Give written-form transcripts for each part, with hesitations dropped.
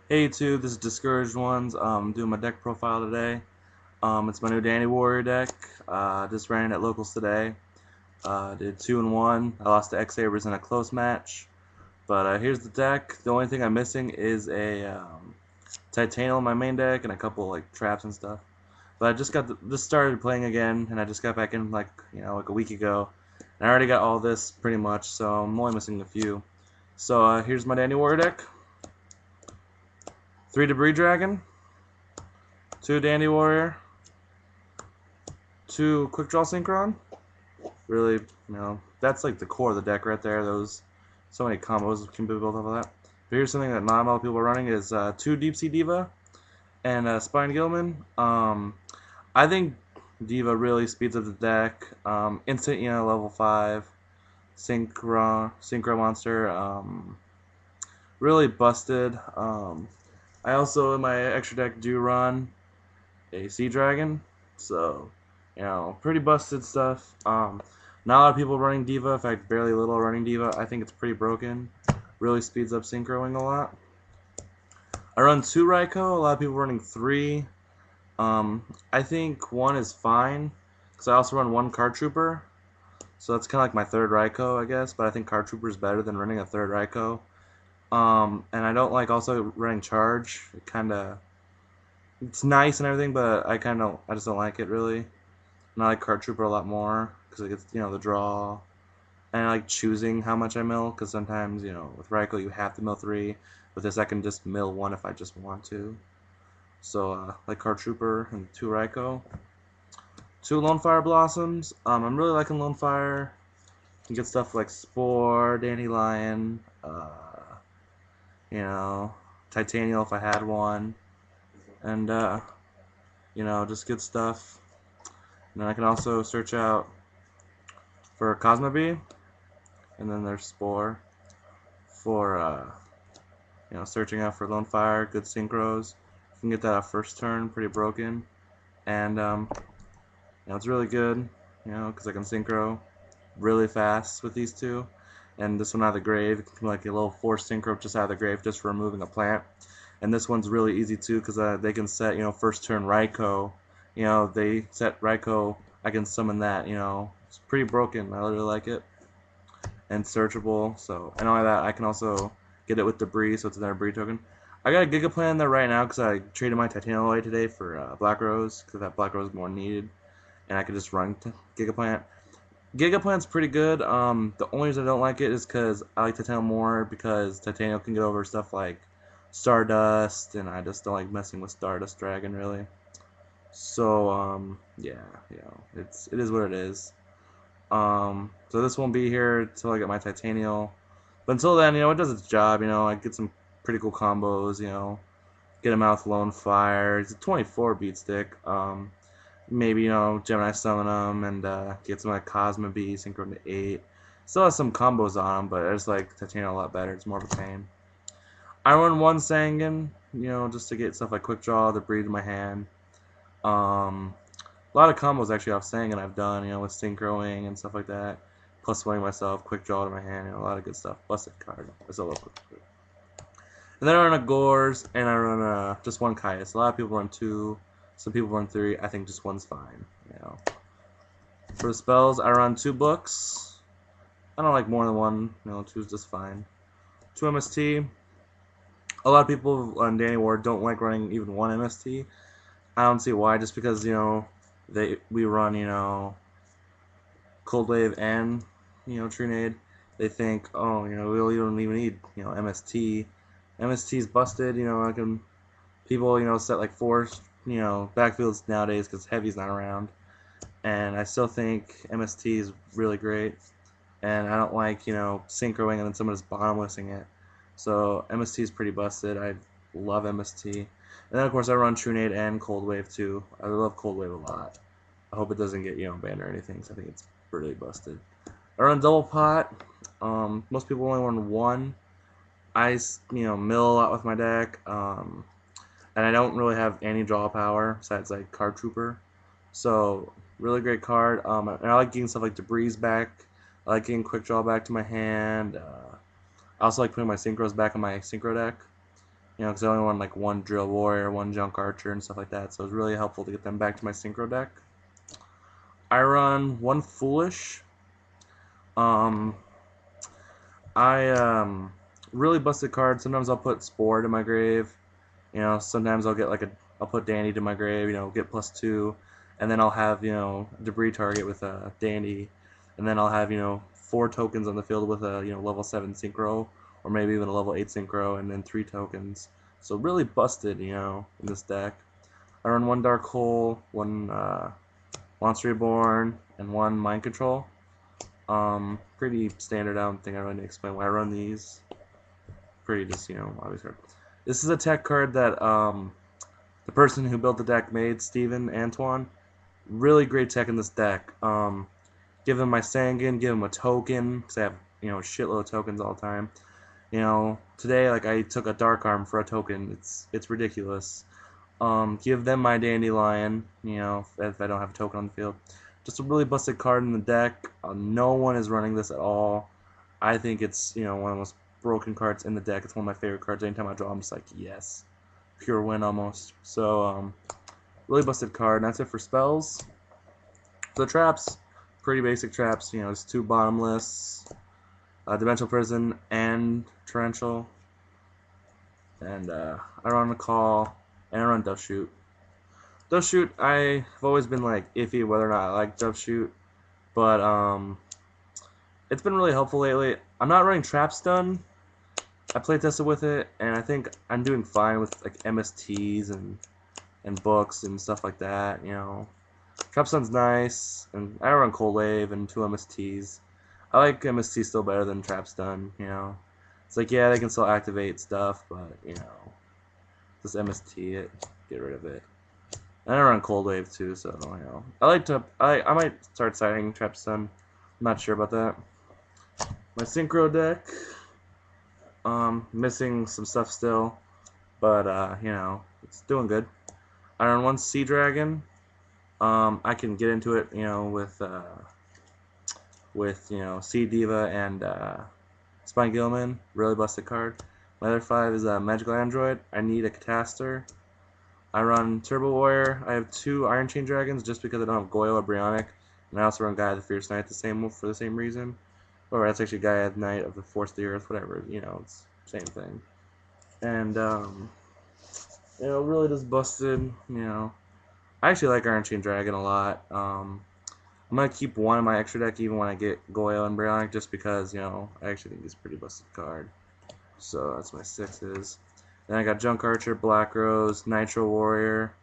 Hey YouTube, this is Discouraged Ones. Doing my deck profile today. It's my new Dandy Warrior deck. Just ran it at locals today. Did 2 and 1. I lost to X-Sabers in a close match. But here's the deck. The only thing I'm missing is a Titanial in my main deck and a couple like traps and stuff. But I just started playing again, and I just got back in like a week ago. And I already got all this pretty much, so I'm only missing a few. So here's my Dandy Warrior deck. 3 Debris Dragon, 2 Dandy Warrior, 2 Quick Draw Synchron. Really, that's like the core of the deck right there. Those, so many combos can be built off of that. But here's something that not a lot of people are running is 2 Deep Sea Diva and Spine Gilman. I think Diva really speeds up the deck. Instant, level 5. Synchro Monster. Really busted. I also, in my extra deck, do run a Sea Dragon, so, pretty busted stuff. Not a lot of people running Diva, in fact, barely little running Diva. I think it's pretty broken. Really speeds up synchroing a lot. I run 2 Raikou, a lot of people running 3. I think 1 is fine, because I also run 1 Card Trooper, so that's kind of like my 3rd Raikou, I guess, but I think Card Trooper is better than running a 3rd Raikou. And I don't like also running Charge. It's nice and everything, but I just don't like it really. And I like Card Trooper a lot more because it gets, the draw. And I like choosing how much I mill because sometimes, with Raikou you have to mill 3. With this I can just mill 1 if I just want to. So, like Card Trooper and 2 Raikou. 2 Lone Fire Blossoms. I'm really liking Lone Fire. You can get stuff like Spore, Dandylion, Titanial if I had one, and just good stuff. And then I can also search out for Cosmo Bee, and then there's Spore for searching out for Lone Fire, good synchros. You can get that at first turn, pretty broken, and it's really good, because I can synchro really fast with these two. And this one out of the grave, it can be like a little force synchro just out of the grave just for removing a plant. And this one's really easy too because they can set, first turn Raikou. They set Raikou, I can summon that, It's pretty broken, I really like it. And searchable, so, and all that, I can also get it with Debris, so it's another Debris token. I got a Giga Plan there right now because I traded my Titanium away today for Black Rose, because that Black Rose is more needed. And I could just run Giga Plant. Giga Plant's pretty good. The only reason I don't like it is because I like Titanium more because Titanium can get over stuff like Stardust, and I just don't like messing with Stardust Dragon really. So yeah, it is what it is. So this won't be here until I get my Titanial. But until then, it does its job. I get some pretty cool combos. Get him out with Lone Fire. It's a 24 beat stick. Maybe, Gemini summon them and get some like Cosmo Bee, Synchro to 8. Still has some combos on them, but I just like Titanium a lot better. It's more of a pain. I run 1 Sangan, just to get stuff like Quick Draw, the breed in my hand. A lot of combos actually off Sangan I've done, with Synchroing and stuff like that. Plus swing myself, Quick Draw to my hand, a lot of good stuff. Busted card. It's a little quick. And then I run a Gores, and I run just 1 Caius. A lot of people run 2. Some people run 3. I think just 1's fine. For the spells, I run 2 books. I don't like more than 1. 2's just fine. 2 MST. A lot of people on Danny Ward don't like running even 1 MST. I don't see why. Just because we run Cold Wave and Trinade. They think, oh, we don't even need MST. MST's busted. People set like 4 backfields nowadays because Heavy's not around. And I still think MST is really great. And I don't like, synchroing and then someone just bottomlessing it. So MST is pretty busted. I love MST. And then, of course, I run Trunade and Cold Wave, too. I love Cold Wave a lot. I hope it doesn't get, banned or anything, because I think it's really busted. I run Double Pot. Most people only run 1. I, mill a lot with my deck. And I don't really have any draw power besides like Card Trooper. So really great card. And I like getting stuff like Debris back. I like getting Quick Draw back to my hand. I also like putting my Synchros back in my Synchro deck. You know, because I only run like one Drill Warrior, one Junk Archer, and stuff like that. So it was really helpful to get them back to my Synchro deck. I run one Foolish. Um, I really busted card. Sometimes I'll put Spore to my grave. You know, sometimes I'll get I'll put Dandy to my grave. You know, get +2, and then I'll have debris target with a Dandy, and then I'll have 4 tokens on the field with a level 7 synchro, or maybe even a level 8 synchro, and then 3 tokens. So really busted, in this deck. I run one Dark Hole, one Monster Reborn, and one Mind Control. Pretty standard. I don't think I really need to explain why I run these. Pretty just, obvious card. This is a tech card that the person who built the deck made, Steven Antoine. Really great tech in this deck. Give him my Sangan, give him a token, because I have, a shitload of tokens all the time. Today, like, I took a Dark Arm for a token. It's ridiculous. Give them my Dandylion, if I don't have a token on the field. Just a really busted card in the deck. No one is running this at all. I think it's, one of the most broken cards in the deck. It's one of my favorite cards. Anytime I draw, I'm just like, yes. Pure win almost. So, really busted card. And that's it for spells. The traps, pretty basic traps. It's 2 Bottomless, Dimensional Prison, and Torrential. And I run a Call, and I run Dust Shoot. Dust Shoot, I've always been like iffy whether or not I like Dust Shoot, but it's been really helpful lately. I'm not running Trap Stun. I play tested with it, and I think I'm doing fine with like MSTs and books and stuff like that. Trap Stun's nice, and I run Cold Wave and 2 MSTs. I like MST still better than Trap Stun. It's like, yeah, they can still activate stuff, but just MST it, get rid of it. And I run Cold Wave too, so I might start siding Trap Stun. I'm not sure about that. My Synchro deck, missing some stuff still, but it's doing good. I run one Sea Dragon. I can get into it, with Sea Diva and Spine Gilman. Really busted card. My other 5 is a Magical Android. I need a Catastor. I run Turbo Warrior. I have 2 Iron Chain Dragons just because I don't have Goyle or Brionic. And I also run Gaia the Fierce Knight for the same reason. Or that's actually Gaia the Knight of the Force of the Earth, whatever. It's the same thing. And, really just busted, I actually like Iron Chain Dragon a lot. I'm going to keep one in my extra deck even when I get Goyle and Brionic just because, I actually think he's a pretty busted card. So that's my 6s. Then I got Junk Archer, Black Rose, Nitro Warrior.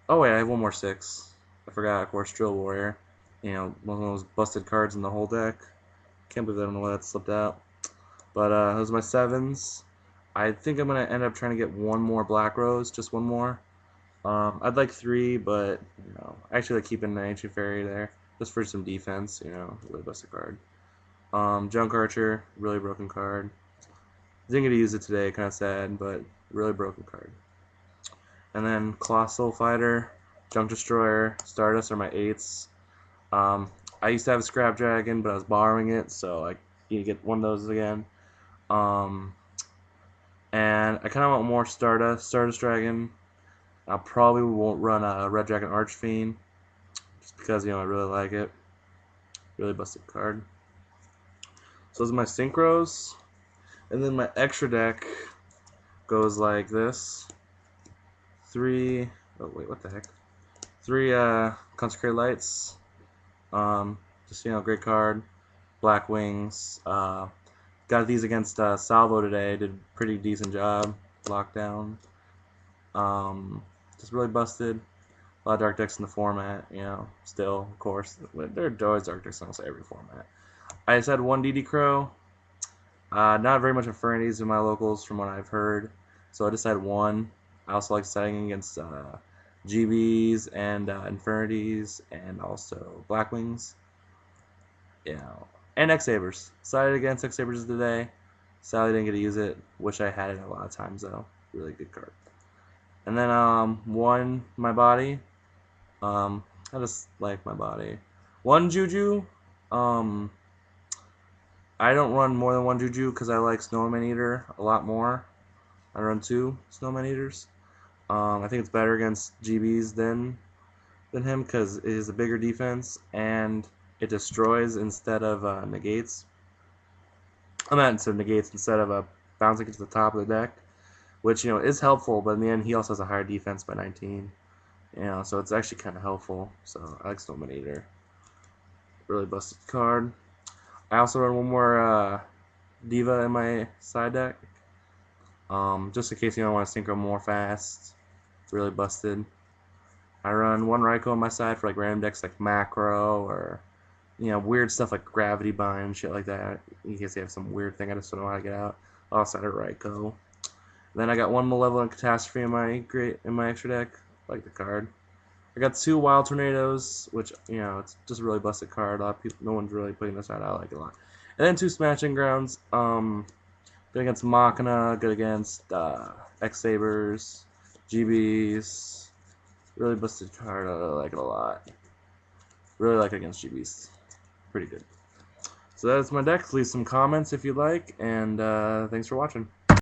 Oh wait, I have one more 6. I forgot, of course, Drill Warrior. One of those busted cards in the whole deck. Can't believe I don't know why that slipped out. But those are my 7s. I think I'm going to end up trying to get one more Black Rose, just one more. I'd like 3, but, I actually like keeping an Ancient Fairy there, just for some defense, really busted card. Junk Archer, really broken card. Didn't get to use it today, kind of sad, but really broken card. And then Colossal Fighter, Junk Destroyer, Stardust are my 8s. I used to have a Scrap Dragon, but I was borrowing it, so I need to get one of those again. And I kind of want more Stardust Dragon. I probably won't run a Red Dragon Archfiend, just because, I really like it. Really busted card. So those are my Synchros. And then my extra deck goes like this. 3, oh wait, what the heck? 3 Consecrated Lights. Just, great card. Black Wings. Got these against Salvo today. Did a pretty decent job. Lockdown. Just really busted. A lot of dark decks in the format, still, of course. There are always dark decks in almost every format. I just had one DD Crow. Not very much Infernities in my locals from what I've heard, so I just had one. I also like siding against GBs and Infernities and also Blackwings. And X-Sabers. Sided against X-Sabers today. Sadly didn't get to use it. Wish I had it a lot of times though. Really good card. And then one My Body. I just like My Body. One Juju. I don't run more than one Juju because I like Snowman Eater a lot more. I run 2 Snowman Eaters. I think it's better against GBs than him because it is a bigger defense and it destroys instead of negates. I'm at instead of negates instead of bouncing into the top of the deck, which is helpful. But in the end, he also has a higher defense by 19. So it's actually kind of helpful. So I like Snowman Eater. Really busted card. I also run one more Diva in my side deck, just in case I want to synchro more fast. It's really busted. I run one Raikou on my side for like random decks like Macro or weird stuff like Gravity Bind and shit like that. In case they have some weird thing I just don't know how to get out. Also had a Raikou. Then I got one Malevolent Catastrophe in my extra deck. Like the card. I got 2 Wild Tornadoes, which it's just a really busted card. A lot of people, no one's really putting this out. I like it a lot. And then 2 Smashing Grounds. Good against Machina. Good against X Sabers, GBs. Really busted card. I like it a lot. Really like it against GBs. Pretty good. So that's my deck. Leave some comments if you like, and thanks for watching.